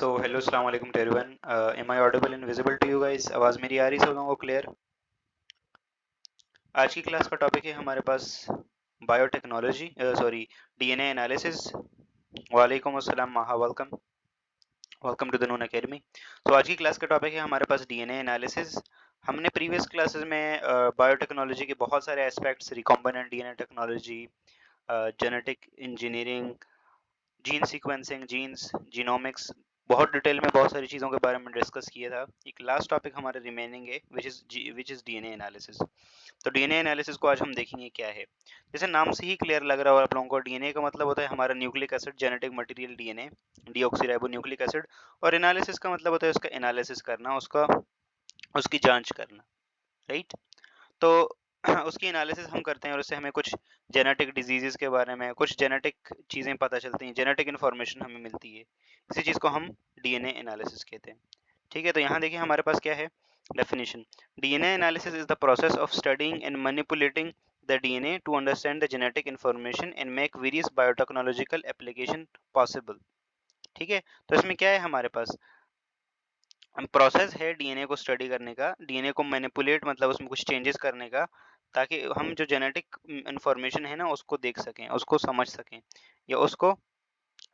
सो hello अस्सलाम वालेकुम to everyone. Am I audible and visible to you guys? आवाज़ मेरी आ रही सब लोगों को क्लियर? आज की क्लास का टॉपिक है हमारे पास बायोटेक्नोलॉजी, सॉरी, डीएनए एनालिसिस। वालेकुम अस्सलाम, महा welcome, welcome to the Noon academy. तो आज की क्लास का टॉपिक है हमारे पास डीएनए एनालिसिस। हमने प्रीवियस क्लासेस में बायोटेक्नोलॉजी के बहुत सारे aspects, recombinant DNA technology, genetic engineering, gene sequencing, genes, genomics, बहुत डिटेल में बहुत सारी चीज़ों के बारे में डिस्कस किया था। एक लास्ट टॉपिक हमारे रिमेनिंग है विच इज़ डीएनए एनालिसिस। तो डीएनए एनालिसिस को आज हम देखेंगे क्या है। जैसे नाम से ही क्लियर लग रहा होगा आप लोगों को, डीएनए का मतलब होता है हमारा nucleic acid, genetic material DNA, deoxyribo nucleic acid. और एनालिसिस का मतलब होता है उसका एनालिसिस करना, उसका उसकी जांच करना, राइट। तो उसकी एनालिसिस हम करते हैं और उससे हमें कुछ जेनेटिक डिजीजेस के बारे में, कुछ जेनेटिक चीज़ें पता चलती हैं, जेनेटिक इन्फॉर्मेशन हमें मिलती है। इसी चीज़ को हम डीएनए एनालिसिस कहते हैं। ठीक है, तो यहाँ देखिए हमारे पास क्या है definition. DNA analysis is the process of studying and manipulating the DNA to understand the genetic information and make various biotechnological application possible. ठीक है, तो इसमें क्या है हमारे पास, प्रोसेस है डीएनए को स्टडी करने का, डीएनए को मैनिपुलेट मतलब उसमें कुछ चेंजेस करने का, ताकि हम जो जेनेटिक इंफॉर्मेशन है ना उसको देख सकें, उसको समझ सकें या उसको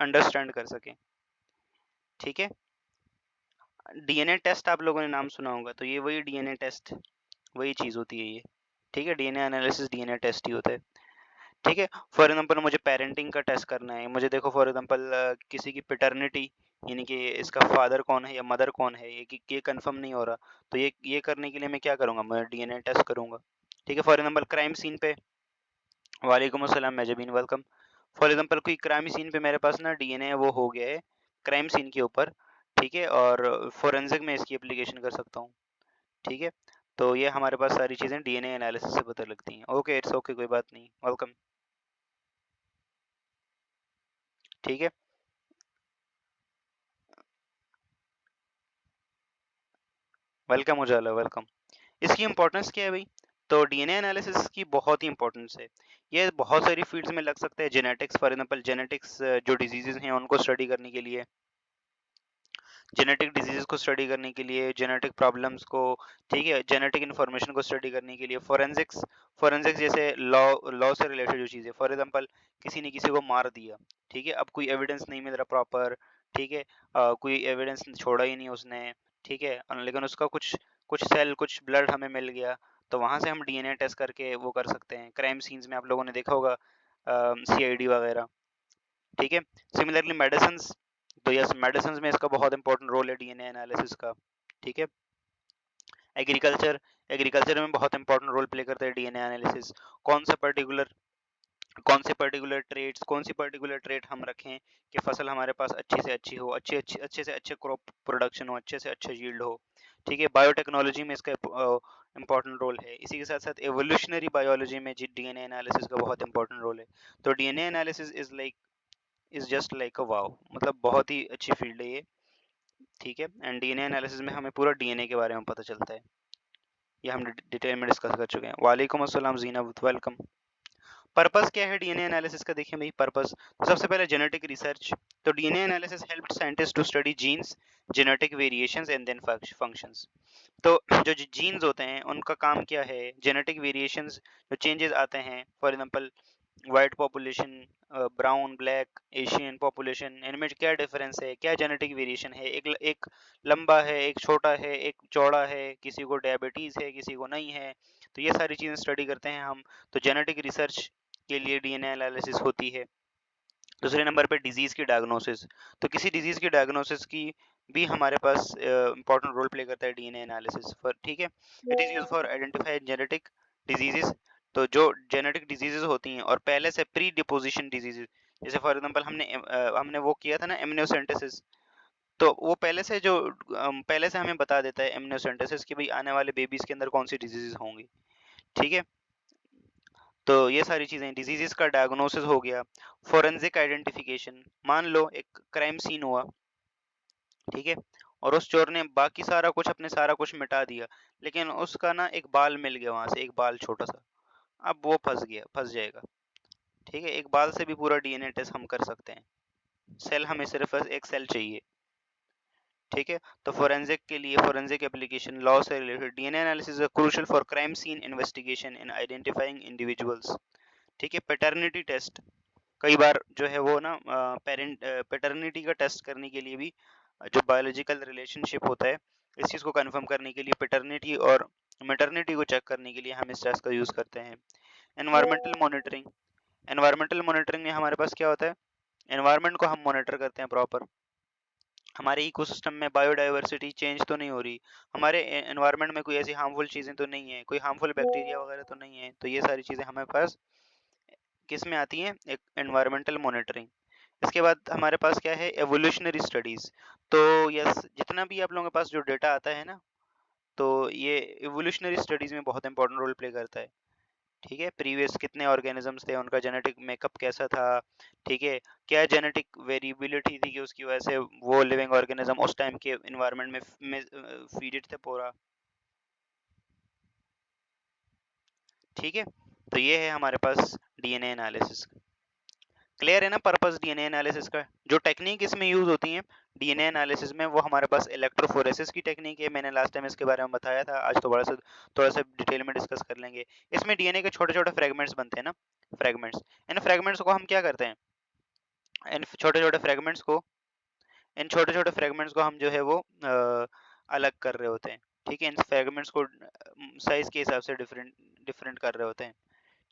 अंडरस्टैंड कर सकें। ठीक है, डीएनए टेस्ट आप लोगों ने नाम सुना होगा, तो ये वही डीएनए टेस्ट, वही चीज़ होती है ये। ठीक है, डीएनए एनालिसिस डीएनए टेस्ट ही होता है। ठीक है, फॉर एग्जांपल मुझे पेरेंटिंग का टेस्ट करना है, मुझे देखो फॉर एग्जांपल किसी की पैटर्निटी, यानी कि इसका फादर कौन है या मदर कौन है, ये कंफर्म नहीं हो रहा, तो ये करने के लिए मैं क्या करूँगा, मैं डीएनए टेस्ट करूँगा। ठीक है, फॉर एग्जांपल क्राइम सीन पे, वालेकुम अस्सलाम मेजबीन, वेलकम। फॉर एग्जांपल कोई क्राइम सीन पे मेरे पास ना डीएनए वो हो गया है क्राइम सीन के ऊपर, ठीक है, और फोरेंसिक में इसकी एप्लीकेशन कर सकता हूँ। ठीक है, तो ये हमारे पास सारी चीज़ें डीएनए एनालिसिस से पता लगती हैं। ओके, इट्स ओके, कोई बात नहीं, वेलकम। ठीक है, वेलकम उजाला, वेलकम। इसकी इंपॉर्टेंस क्या है भाई? तो डीएनए एनालिसिस की बहुत ही इंपॉर्टेंस है। ये बहुत सारी फील्ड्स में लग सकता है। जेनेटिक्स, फॉर एग्जांपल जेनेटिक्स, जो डिजीजेस हैं उनको स्टडी करने के लिए, जेनेटिक डिजीजेस को स्टडी करने के लिए, जेनेटिक प्रॉब्लम्स को, ठीक है, जेनेटिक इन्फॉर्मेशन को स्टडी करने के लिए, फोरेंसिक्स, फोरेंसिक्स जैसे लॉ, लॉ से रिलेटेड जो चीज़ें, फॉर एग्जांपल किसी ने किसी को मार दिया, ठीक है, अब कोई एविडेंस नहीं मिल रहा प्रॉपर, ठीक है, कोई एविडेंस छोड़ा ही नहीं उसने, ठीक है, लेकिन उसका कुछ कुछ सेल, कुछ ब्लड हमें मिल गया, तो वहाँ से हम डीएनए टेस्ट करके वो कर सकते हैं। क्राइम सीन्स में आप लोगों ने देखा होगा सीआईडी वगैरह। ठीक है, सिमिलरली मेडिसिन, तो यस, मेडिसिन में इसका बहुत इंपॉर्टेंट रोल है डीएनए एनालिसिस का। ठीक है, एग्रीकल्चर, एग्रीकल्चर में बहुत इंपॉर्टेंट रोल प्ले करता है डीएनए एनालिसिस। कौन सा पर्टिकुलर, कौन से पर्टिकुलर ट्रेट्स, कौन सी पर्टिकुलर ट्रेट हम रखें कि फसल हमारे पास अच्छी से अच्छी हो, अच्छे से अच्छे क्रॉप प्रोडक्शन हो, अच्छे से अच्छा यील्ड हो। ठीक है, बायोटेक्नोलॉजी में इसका इंपॉर्टेंट रोल है। इसी के साथ साथ एवोल्यूशनरी बायोलॉजी में डीएनए एनालिसिस का बहुत इंपॉर्टेंट रोल है। तो DNA analysis is just like a wow, मतलब बहुत ही अच्छी फील्ड है ये। ठीक है, एंड डीएनए एनालिसिस में हमें पूरा डीएनए के बारे में पता चलता है। ये हम डिटेल में डिस्कस कर चुके हैं। वालेकुम अस्सलाम जीनब, वेलकम। पर्पस क्या है डीएनए एनालिसिस का? देखिए भाई, पर्पस तो सबसे पहले जेनेटिक रिसर्च। तो DNA analysis help scientist to study genes, genetic variations and then functions. तो जो जीन्स होते हैं उनका काम क्या है, जेनेटिक वेरिएशंस, जो चेंजेस आते हैं, for example white population, brown, black, Asian population, इनमें क्या डिफरेंस है, क्या जेनेटिक वेरिएशन है, एक लंबा है, एक छोटा है, एक चौड़ा है, किसी को डायबिटीज़ है, किसी को नहीं है, तो ये सारी चीज़ें स्टडी करते हैं हम। तो जेनेटिक रिसर्च के लिए डीएनए एनालिसिस होती है। दूसरे नंबर पे डिजीज़ की डायग्नोसिस, तो किसी डिजीज़ की डायग्नोसिस की भी हमारे पास इंपॉर्टेंट रोल प्ले करता है डीएनए एनालिसिस फॉर। ठीक है, it is use for identify genetic diseases. तो जो जेनेटिक डिजीजेस होती हैं और पहले से प्री डिपोजिशन डिजीजेस, जैसे फॉर एग्जांपल हमने वो किया था ना एमनियोसेंटेसिस, तो वो पहले से जो पहले से हमें बता देता है एमनियोसेंटेसिस कि भाई आने वाले बेबीज के अंदर कौन सी डिजीजेस होंगी। ठीक है, तो ये सारी चीज़ें, डिजीजेस का डायग्नोसिस हो गया। फोरेंसिक आइडेंटिफिकेशन, मान लो एक क्राइम सीन हुआ, ठीक है, और उस चोर ने बाकी सारा कुछ, अपने सारा कुछ मिटा दिया, लेकिन उसका ना एक बाल मिल गया वहां से, एक बाल छोटा सा, अब वो फंस जाएगा। ठीक है, एक बाल से भी पूरा डीएनए टेस्ट हम कर सकते हैं। सेल, हमें सिर्फ बस एक सेल चाहिए, ठीक है। तो फोरेंसिक के लिए फोरेंसिक एप्लीकेशन लॉ से related DNA analysis is crucial for crime scene investigation in identifying individuals. ठीक है। पैटर्निटी टेस्ट, कई बार जो है वो ना पैटर्निटी का टेस्ट करने के लिए भी जो बायोलॉजिकल रिलेशनशिप होता है इस चीज़ को कंफर्म करने के लिए पैटर्निटी और मैटरनिटी को चेक करने के लिए हम इस टेस्ट का यूज़ करते हैं। एनवायरमेंटल मॉनिटरिंग, एनवायरमेंटल मॉनिटरिंग में हमारे पास क्या होता है, एनवायरनमेंट को हम मॉनिटर करते हैं प्रॉपर, हमारे इकोसिस्टम में बायोडाइवर्सिटी चेंज तो नहीं हो रही, हमारे एनवायरनमेंट में कोई ऐसी हार्मफुल चीज़ें तो नहीं है, कोई हार्मफुल बैक्टीरिया वगैरह तो नहीं है, तो ये सारी चीज़ें हमारे पास किस में आती हैं, एक एनवायरमेंटल मॉनिटरिंग। इसके बाद हमारे पास क्या है, एवोल्यूशनरी स्टडीज़। तो यस, जितना भी आप लोगों के पास जो डेटा आता है ना, तो ये एवोल्यूशनरी स्टडीज़ में बहुत इंपॉर्टेंट रोल प्ले करता है। ठीक है, प्रीवियस कितने ऑर्गेनिजम्स थे, उनका जेनेटिक मेकअप कैसा था, ठीक है, क्या जेनेटिक वेरिएबिलिटी थी कि उसकी वजह से वो लिविंग ऑर्गेनिज्म उस टाइम के इन्वायरमेंट में फीडेड थे पूरा। ठीक है, तो ये है हमारे पास डीएनए एनालिसिस। क्लियर है ना पर्पस डीएनए एनालिसिस का, जो टेक्निक इसमें यूज होती है डीएनए एनालिसिस में, वो हमारे पास इलेक्ट्रोफोरेसिस की टेक्निक है, मैंने लास्ट टाइम इसके बारे में बताया था, आज तो थोड़ा सा डिटेल में डिस्कस कर लेंगे। इसमें डीएनए के छोटे छोटे फ्रेगमेंट्स बनते हैं ना, फ्रेगमेंट्स, इन फ्रेगमेंट्स को हम क्या करते हैं, इन छोटे छोटे फ्रेगमेंट्स को इन छोटे छोटे फ्रेगमेंट्स को हम जो है वो अलग कर रहे होते हैं। ठीक है, इन फ्रेगमेंट्स को साइज के हिसाब से डिफरेंट डिफरेंट कर रहे होते हैं।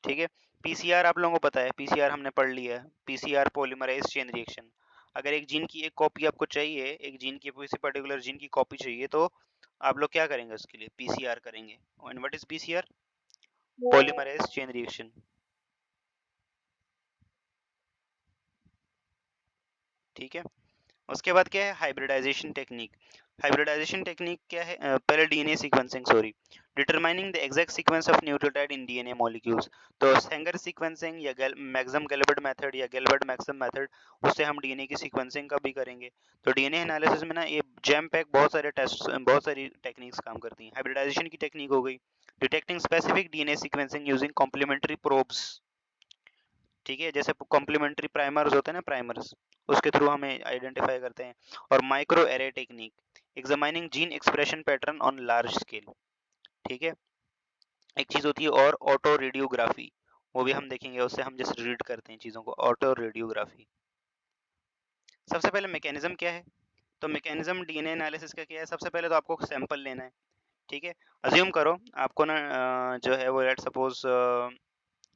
ठीक है, पीसीआर आप लोगों को पता है, पीसीआर हमने पढ़ लिया है, पीसीआर पॉलीमराइज चेन रिएक्शन। अगर एक जीन की एक कॉपी आपको चाहिए, एक जीन की किसी पर्टिकुलर जीन की कॉपी चाहिए, तो आप लोग क्या करेंगे, उसके लिए पीसीआर करेंगे। And what is PCR? Polymerise chain reaction. ठीक है, उसके बाद क्या है, हाइब्रिडाइजेशन टेक्निक। हाइब्रिडाइजेशन टेक्निक क्या है, पहले DNA sequencing, sorry, determining the exact sequence of nucleotide in DNA molecules. तो सेंगर सीक्वेंसिंग या मैक्सम गैल्बर्ट मेथड या गैल्बर्ट मैक्सम मेथड, उससे हम डीएनए की सीक्वेंसिंग का भी करेंगे। तो डीएनए एनालिसिस में ना ये जैम पैक बहुत सारे टेस्ट, बहुत सारी टेक्निक्स काम करती हैं। हाइब्रिडाइजेशन की टेक्निक हो गई detecting specific DNA sequencing using complementary probes. ठीक है, जैसे कॉम्प्लीमेंट्री प्राइमर्स होते हैं ना, प्राइमर्स, उसके थ्रू हमें आइडेंटिफाई करते हैं। और micro array technique, examining gene expression pattern on large scale. ठीक है, एक चीज होती है और ऑटो रेडियोग्राफी, वो भी हम देखेंगे, उससे हम जैसे रीड करते हैं चीजों को, ऑटो रेडियोग्राफी। सबसे पहले मैकेनिज्म क्या है, तो मैकेनिज्म डीएनए एनालिसिस का क्या है, सबसे पहले तो आपको सैंपल लेना है। ठीक है, अज्यूम करो आपको ना जो है वो लेट सपोज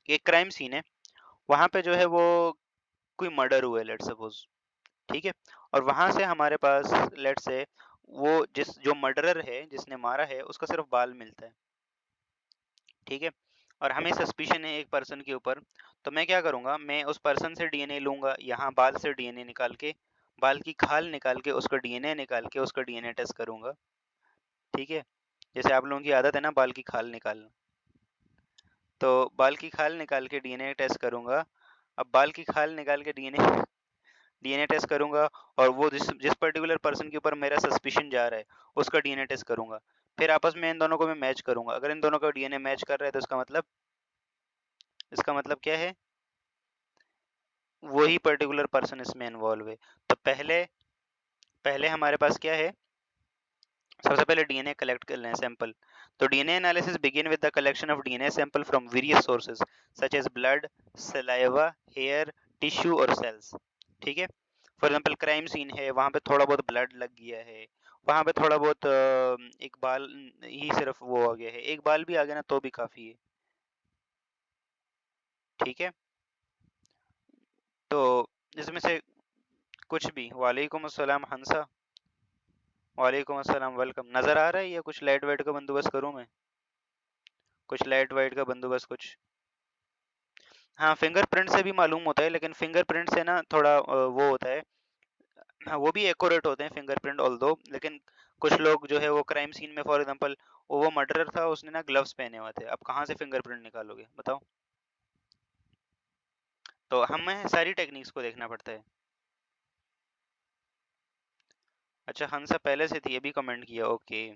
एक क्राइम सीन है, वहां पे जो है वो कोई मर्डर हुआ है लेट सपोज। ठीक है, और वहां से हमारे पास लेट से वो जो मर्डरर है जिसने मारा है उसका सिर्फ बाल मिलता है। ठीक है, और हमें सस्पिशन है एक पर्सन के ऊपर, तो मैं क्या करूंगा, मैं उस पर्सन से डीएनए लूंगा, यहाँ बाल से डीएनए निकाल के, बाल की खाल निकाल के उसका डीएनए निकाल के उसका डीएनए टेस्ट करूंगा। ठीक है, जैसे आप लोगों की आदत है ना बाल की खाल निकालना, तो बाल की खाल निकाल के डीएनए टेस्ट करूंगा। अब बाल की खाल निकाल के डीएनए डीएनए टेस्ट करूंगा, और वो जिस जिस पर्टिकुलर पर्सन के ऊपर मेरा सस्पिशन जा रहा है उसका डीएनए टेस्ट करूंगा। फिर आपस में इन दोनों को मैं मैच करूंगा, अगर इन दोनों का डीएनए मैच कर रहा है तो इसका मतलब क्या है, वही पर्टिकुलर पर्सन इसमें इन्वॉल्व है। तो पहले पहले हमारे पास क्या है, सबसे पहले डीएनए कलेक्ट कर लें सैंपल। तो DNA analysis begin with the collection of DNA sample from various sources such as blood, saliva, hair, tissue और सेल्स। ठीक है, फॉर एग्जांपल क्राइम सीन है, वहां पे थोड़ा बहुत ब्लड लग गया है, वहां पे थोड़ा बहुत एक बाल ही सिर्फ वो आ गया है, एक बाल भी आ गया ना तो भी काफी है। ठीक है, तो इसमें से कुछ भी, वालेकुम अस्सलाम हंसा, वालेकुम अस्सलाम, वेलकम। नजर आ रहा है या कुछ लाइट वाइट का बंदोबस्त करूं मैं, कुछ लाइट वाइट का बंदोबस्त कुछ? हाँ, फिंगरप्रिंट से भी मालूम होता है, लेकिन फिंगरप्रिंट से ना थोड़ा वो होता है, हाँ वो भी एक्यूरेट होते हैं फिंगरप्रिंट ऑल दो, लेकिन कुछ लोग जो है वो क्राइम सीन में फॉर एग्जांपल वो मर्डरर था, उसने ना ग्लव्स पहने हुए थे, अब कहाँ से फिंगरप्रिंट निकालोगे बताओ? तो हमें सारी टेक्निक्स को देखना पड़ता है। अच्छा, हंसा पहले से थी, अभी कमेंट किया, ओके।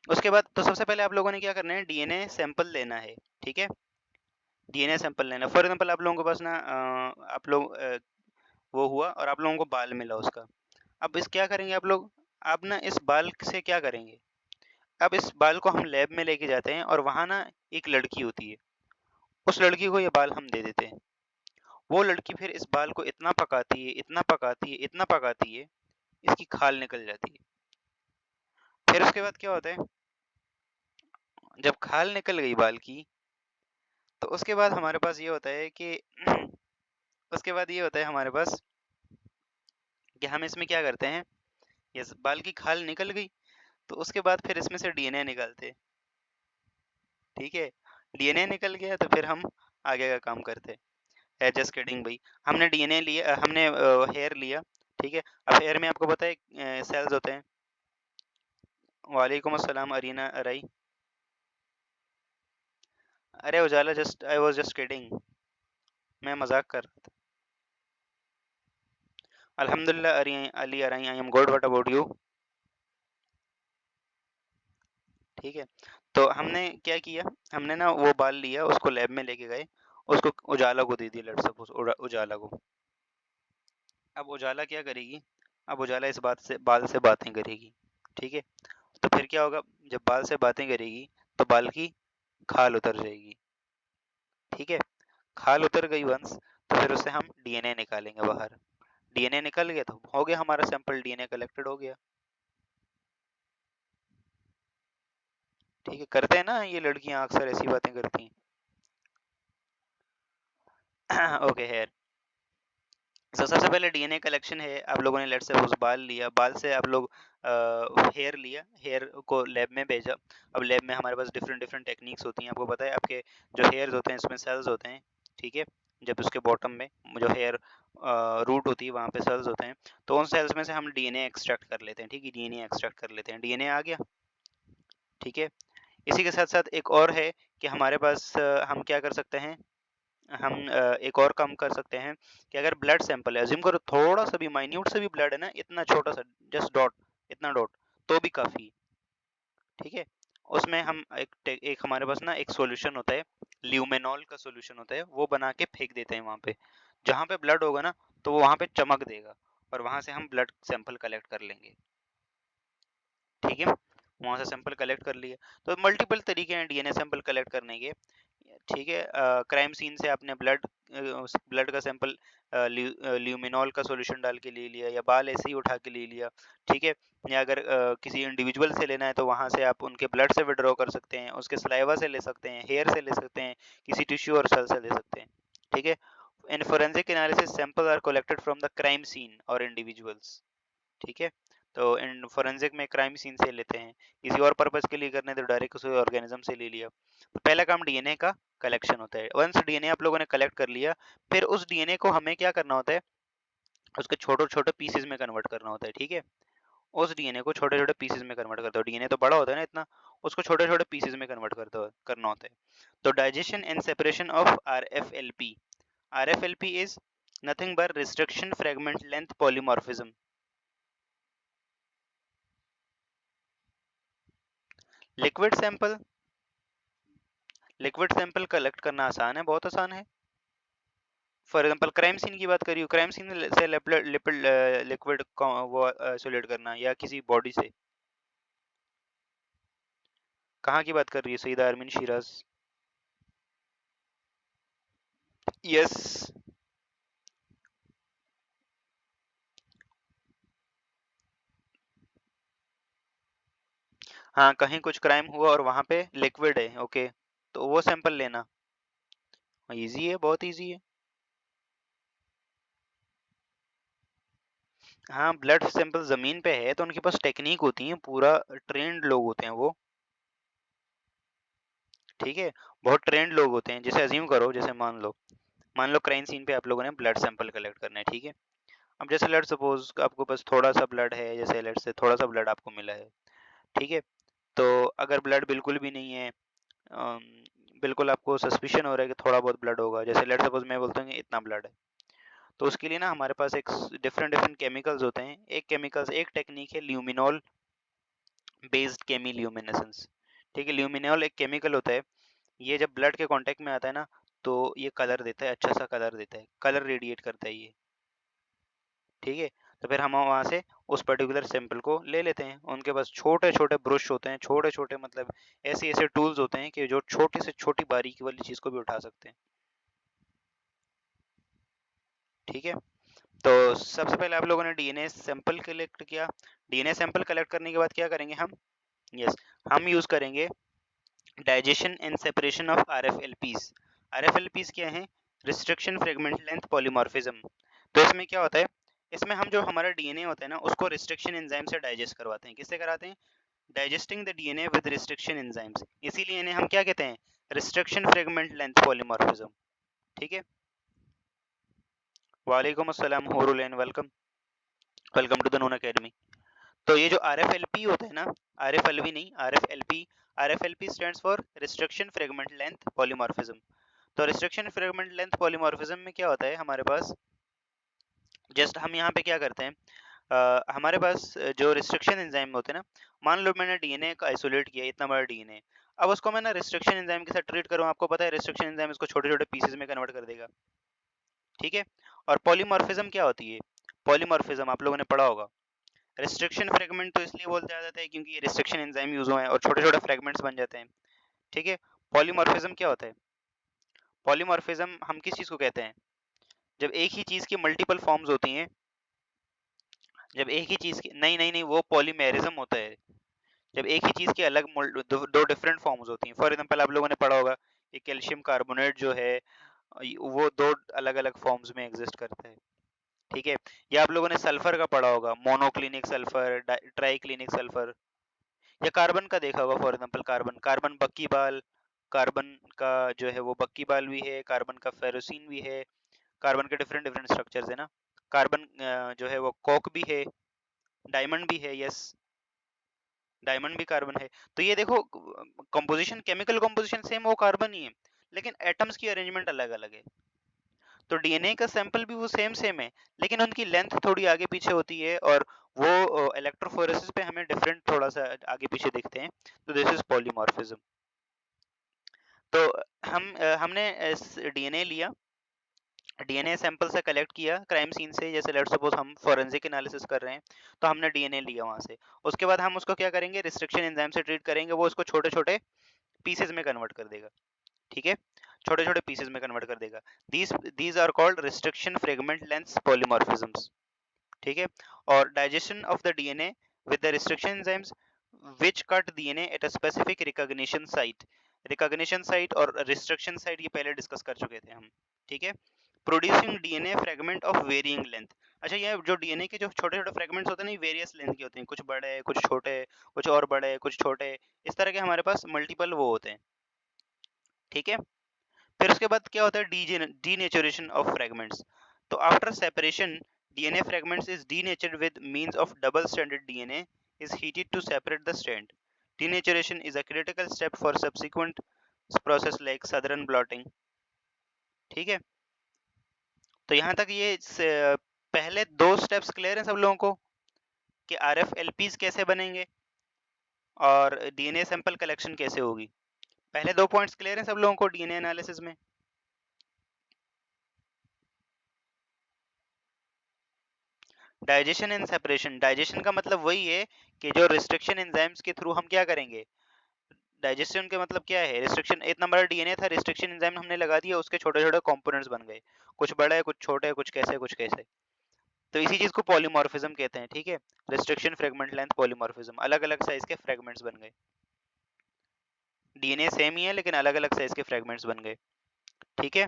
उसके बाद तो सबसे पहले आप लोगों ने क्या करना है, डीएनए सैंपल लेना है। ठीक है, डीएनए सैंपल लेना, फॉर एग्जांपल आप लोगों के पास ना आप लोग वो हुआ और आप लोगों को बाल मिला उसका। अब इस क्या करेंगे आप लोग, अब ना इस बाल से क्या करेंगे, अब इस बाल को हम लैब में लेके जाते हैं और वहाँ ना एक लड़की होती है, उस लड़की को ये बाल हम दे देते हैं। वो लड़की फिर इस बाल को इतना पकाती है, इतना पकाती है, इतना पकाती है, इसकी खाल निकल जाती है। फिर उसके बाद क्या होता है, जब खाल निकल गई बाल की, तो उसके बाद हमारे पास ये होता है कि उसके बाद ये होता है हमारे पास कि हम इसमें क्या करते हैं, ये बाल की खाल निकल गई, तो उसके बाद फिर इसमें से डीएनए निकालते हैं। ठीक है, डीएनए निकल गया तो फिर हम आगे का काम करते हैं। जस्ट किडिंग भाई, हमने डीएनए लिया, हमने हेयर लिया। ठीक है, अब हेयर में आपको पता है सेल्स होते हैं। वालेकुम अस्सलाम अरीना अरई। अरे उजाला, just I was just kidding, मैं मजाक कर रहा था। अल्हम्दुलिल्लाह अली अरई, I am good, what about you? ठीक है, तो हमने क्या किया, हमने ना वो बाल लिया, उसको लैब में लेके गए, उसको उजाला को दे दिया, लेट्स सपोज उजाला को। अब उजाला क्या करेगी, अब उजाला इस बात से बाल से बातें करेगी। ठीक है, तो फिर क्या होगा, जब बाल से बातें करेगी तो बाल की खाल उतर जाएगी। ठीक है, खाल उतर गई वंस, तो फिर उससे हम डीएनए निकालेंगे बाहर। डीएनए निकल गया तो हो गया हमारा सैंपल, डीएनए कलेक्टेड हो गया। ठीक है, करते हैं ना ये लड़कियां, अक्सर ऐसी बातें करती हैं। ओके हेयर, तो सबसे पहले डीएनए कलेक्शन है, आप लोगों ने लेट्स सपोज बाल लिया, बाल से आप लोग हेयर लिया, हेयर को लैब में भेजा। अब लैब में हमारे पास डिफरेंट डिफरेंट टेक्निक्स होती हैं, आपको पता है आपके जो हेयर्स होते हैं इसमें सेल्स होते हैं। ठीक है, जब उसके बॉटम में जो हेयर रूट होती है वहाँ पे सेल्स होते हैं, तो उन सेल्स में से हम डीएनए एक्सट्रैक्ट कर लेते हैं। ठीक है, डीएनए एक्सट्रैक्ट कर लेते हैं, डीएनए आ गया। ठीक है, इसी के साथ साथ एक और है कि हमारे पास हम क्या कर सकते हैं, हम एक और काम कर सकते हैं कि अगर ब्लड सैंपल है, अज्यूम करो थोड़ा सा भी माइन्यूट सा भी ब्लड है ना, इतना छोटा सा, जस्ट डॉट, इतना डॉट, तो भी काफी। ठीक है, उसमें हम एक हमारे पास ना एक सॉल्यूशन होता है, ल्यूमेनॉल का सॉल्यूशन होता है, वो बना के फेंक देते हैं वहां पे, जहां पे ब्लड होगा ना तो वो वहां पे चमक देगा, और वहां से हम ब्लड सैंपल कलेक्ट कर लेंगे। ठीक है, वहां से सैंपल कलेक्ट कर लिए। तो मल्टीपल तरीके हैं डीएनए सैंपल कलेक्ट करने के। ठीक है, क्राइम सीन से आपने ब्लड का सैंपल ल्यूमिनॉल का सॉल्यूशन डाल के ले लिया, या बाल ऐसे ही उठा के ले लिया। ठीक है, या अगर किसी इंडिविजुअल से लेना है तो वहां से आप उनके ब्लड से विड्रॉ कर सकते हैं, उसके सलाइवा से ले सकते हैं, हेयर से ले सकते हैं, किसी टिश्यू और सेल से ले सकते हैं। ठीक है, in forensic analysis sample are collected from the crime scene और इंडिविजुअल्स। ठीक है, तो इन फोरेंसिक में क्राइम सीन से लेते हैं, किसी और पर्पस के लिए करने तो डायरेक्ट किसी ऑर्गेनिज्म से ले लिया। तो पहला काम डीएनए का कलेक्शन होता है। वंस डीएनए आप लोगों ने कलेक्ट कर लिया, फिर उस डीएनए को हमें क्या करना होता है, उसके छोटे छोटे पीसेस में कन्वर्ट करना होता है। ठीक है, उस डीएनए को छोटे छोटे पीसेस में कन्वर्ट करते हो, डीएनए तो बड़ा होता है ना इतना, उसको छोटे छोटे पीसेस में कन्वर्ट करना होता है। तो digestion and separation of RFLP, RFLP is nothing but restriction fragment length polymorphism। Liquid sample, liquid sample collect करना आसान है, बहुत आसान है। फॉर एग्जांपल क्राइम सीन की बात करिए, क्राइम सीन से लिक्विड वो आइसोलेट करना, या किसी बॉडी से। कहाँ की बात कर रही है सईदा अरमीन शिराज? यस। हाँ, कहीं कुछ क्राइम हुआ और वहां पे लिक्विड है, ओके, तो वो सैंपल लेना इजी है, बहुत इजी है। हाँ, ब्लड सैंपल जमीन पे है तो उनके पास टेक्निक होती है, पूरा ट्रेंड लोग होते हैं वो। ठीक है, बहुत ट्रेंड लोग होते हैं। जैसे अज्यूम करो, जैसे मान लो क्राइम सीन पे आप लोगों ने ब्लड सैंपल कलेक्ट करना है। ठीक है, अब जैसे लेट्स सपोज आपको पास थोड़ा सा ब्लड है, जैसे लेट्स से थोड़ा सा ब्लड आपको मिला है। ठीक है, तो अगर ब्लड बिल्कुल भी नहीं है, अम, बिल्कुल आपको सस्पिशन हो रहा है कि थोड़ा बहुत ब्लड होगा, जैसे लेट्स सपोज मैं बोलता हूँ कि इतना ब्लड है, तो उसके लिए ना हमारे पास एक डिफरेंट डिफरेंट केमिकल्स होते हैं। एक टेक्निक है ल्यूमिनॉल बेस्ड केमिल्यूमिनेसेंस। ठीक है, ल्यूमिनॉल एक केमिकल होता है, ये जब ब्लड के कांटेक्ट में आता है ना, तो ये कलर देता है, अच्छा सा कलर देता है, कलर रेडिएट करता है ये। ठीक है, तो फिर हम वहाँ से उस पर्टिकुलर सैंपल को ले लेते हैं। उनके पास छोटे छोटे ब्रश होते हैं, छोटे छोटे मतलब ऐसे ऐसे टूल्स होते हैं कि जो छोटी से छोटी बारीकी वाली चीज़ को भी उठा सकते हैं। ठीक है, तो सबसे पहले आप लोगों ने डीएनए सैंपल कलेक्ट किया। डीएनए सैंपल कलेक्ट करने के बाद क्या करेंगे हम? यस, हम यूज़ करेंगे डाइजेशन एंड सेपरेशन ऑफ आरएफएलपीज। आरएफएलपीज क्या है? Restriction fragment length polymorphism. तो इसमें क्या होता है? इसमें हम जो हमारा डीएनए होता है ना, उसको रिस्ट्रिक्शन एंजाइम से डाइजेस्ट करवाते हैं। किससे कराते हैं? Digesting the DNA with restriction enzymes. इसीलिए इन्हें हम क्या कहते हैं? Restriction fragment length polymorphism. ठीक है, वालेकुम अस्सलाम हुरुलैन, welcome, welcome to the Noon academy. तो ये जो आरएफएलपी होता है ना, आरएफएलवी नहीं, RFLP, RFLP stands for restriction fragment length polymorphism. तो रिस्ट्रिक्शन फ्रेगमेंट लेंथ पॉलीमॉर्फिज्म में क्या होता है हमारे पास? जस्ट हम यहाँ पे क्या करते हैं, हमारे पास जो रिस्ट्रिक्शन एंजाइम होते हैं ना, मान लो मैंने डीएनए का आइसोलेट किया, इतना बड़ा डीएनए, अब उसको मैं ना रिस्ट्रिक्शन एंजाइम के साथ ट्रीट करूँ, आपको पता है रिस्ट्रिक्शन एंजाइम इसको छोटे छोटे पीसेज में कन्वर्ट कर देगा। ठीक है, और पॉलीमॉर्फिज्म क्या होती है? पॉलीमॉर्फिज्म आप लोगों ने पढ़ा होगा। रिस्ट्रिक्शन फ्रेगमेंट तो इसलिए बोलते जाता है क्योंकि ये रिस्ट्रिक्शन एंजाइम यूज हुए हैं और छोटे छोटे फ्रेगमेंट्स बन जाते हैं। ठीक है, पॉलीमॉर्फिज्म क्या होता है? पॉलीमॉर्फिज्म हम किस चीज को कहते हैं? जब एक ही चीज की मल्टीपल फॉर्म्स होती हैं, जब एक ही चीज की, नहीं नहीं नहीं, वो पॉलीमेरिज्म होता है। जब एक ही चीज की अलग दो डिफरेंट फॉर्म्स होती हैं। फॉर एग्जांपल आप लोगों ने पढ़ा होगा कि कैल्शियम कार्बोनेट जो है वो दो अलग अलग फॉर्म्स में एग्जिस्ट करता है। ठीक है, या आप लोगों ने सल्फर का पढ़ा होगा, मोनोक्लिनिक सल्फर, ट्राइक्लिनिक सल्फर, या कार्बन का देखा होगा। For example carbon, carbon buckyball, carbon का जो है वो बक्कीबाल भी है, कार्बन का फेरोसिन भी है, कार्बन के डिफरेंट डिफरेंट स्ट्रक्चर्स है ना। कार्बन जो है वो कॉक भी है, डायमंड भी है, यस, डायमंड भी कार्बन है। तो ये देखो, कंपोजिशन, केमिकल कंपोजिशन सेम, वो कार्बन ही है, लेकिन एटम्स की अरेंजमेंट अलग अलग है। तो डीएनए का सैंपल भी वो सेम सेम है, लेकिन उनकी लेंथ थोड़ी आगे पीछे होती है और वो इलेक्ट्रोफोरेसिस पे हमें डिफरेंट थोड़ा सा आगे पीछे दिखते हैं। तो दिस इज पॉलीमॉर्फिज्म। तो हमने डीएनए लिया, डीएनए सैंपल से कलेक्ट किया क्राइम सीन से, जैसे लेट्स सपोज हम फोरेंसिक एनालिसिस कर रहे हैं, तो हमने डीएनए लिया वहां से। उसके बाद हम उसको क्या करेंगे? रिस्ट्रिक्शन एंजाइम से ट्रीट करेंगे, वो उसको छोटे छोटे पीसेज में कन्वर्ट कर देगा। ठीक है, छोटे छोटे पीसेज में कन्वर्ट कर देगा। These these are called restriction fragment length polymorphisms. ठीक है, और digestion of the DNA with the restriction enzymes which cut DNA at a specific recognition site. Recognition site और रिस्ट्रिक्शन साइट ये पहले डिस्कस कर चुके थे हम। ठीक है, producing DNA fragment of varying length. अच्छा, ये जो डीएनए के जो छोटे छोटे फ्रेगमेंट्स होते हैं ना, वेरियस लेंथ के होते हैं, कुछ बड़े कुछ छोटे, कुछ और बड़े कुछ छोटे, इस तरह के हमारे पास मल्टीपल वो होते हैं। ठीक है, फिर उसके बाद क्या होता है? Denaturation of fragments. तो after separation, DNA fragments is denatured with means of double stranded DNA is heated to separate the strand. Denaturation is a critical step for subsequent process like southern blotting. ठीक है, तो यहाँ तक ये पहले दो steps clear हैं सब लोगों को कि आरएफएलपीज कैसे बनेंगे और डीएनए सैंपल कलेक्शन कैसे होगी। पहले दो पॉइंट्स क्लियर हैं सब लोगों को डीएनए एनालिसिस में? डाइजेशन एंड सेपरेशन, डाइजेशन का मतलब वही है कि जो रिस्ट्रिक्शन एंजाइम्स के थ्रू हम क्या करेंगे? डाइजेशन के मतलब क्या है? रिस्ट्रिक्शन, इतना बड़ा डीएनए था, रिस्ट्रिक्शन एंजाइम हमने लगा दिया, उसके छोटे छोटे कंपोनेंट्स बन गए, कुछ बड़े कुछ छोटे, कुछ कैसे कुछ कैसे। तो इसी चीज को पॉलीमॉर्फिज्म कहते हैं। ठीक है, रिस्ट्रिक्शन फ्रेगमेंट लेंथ पॉलीमॉर्फिज्म, अलग अलग साइज के फ्रेगमेंट्स बन गए। डीएनए सेम ही है लेकिन अलग अलग साइज के फ्रेगमेंट्स बन गए। ठीक है,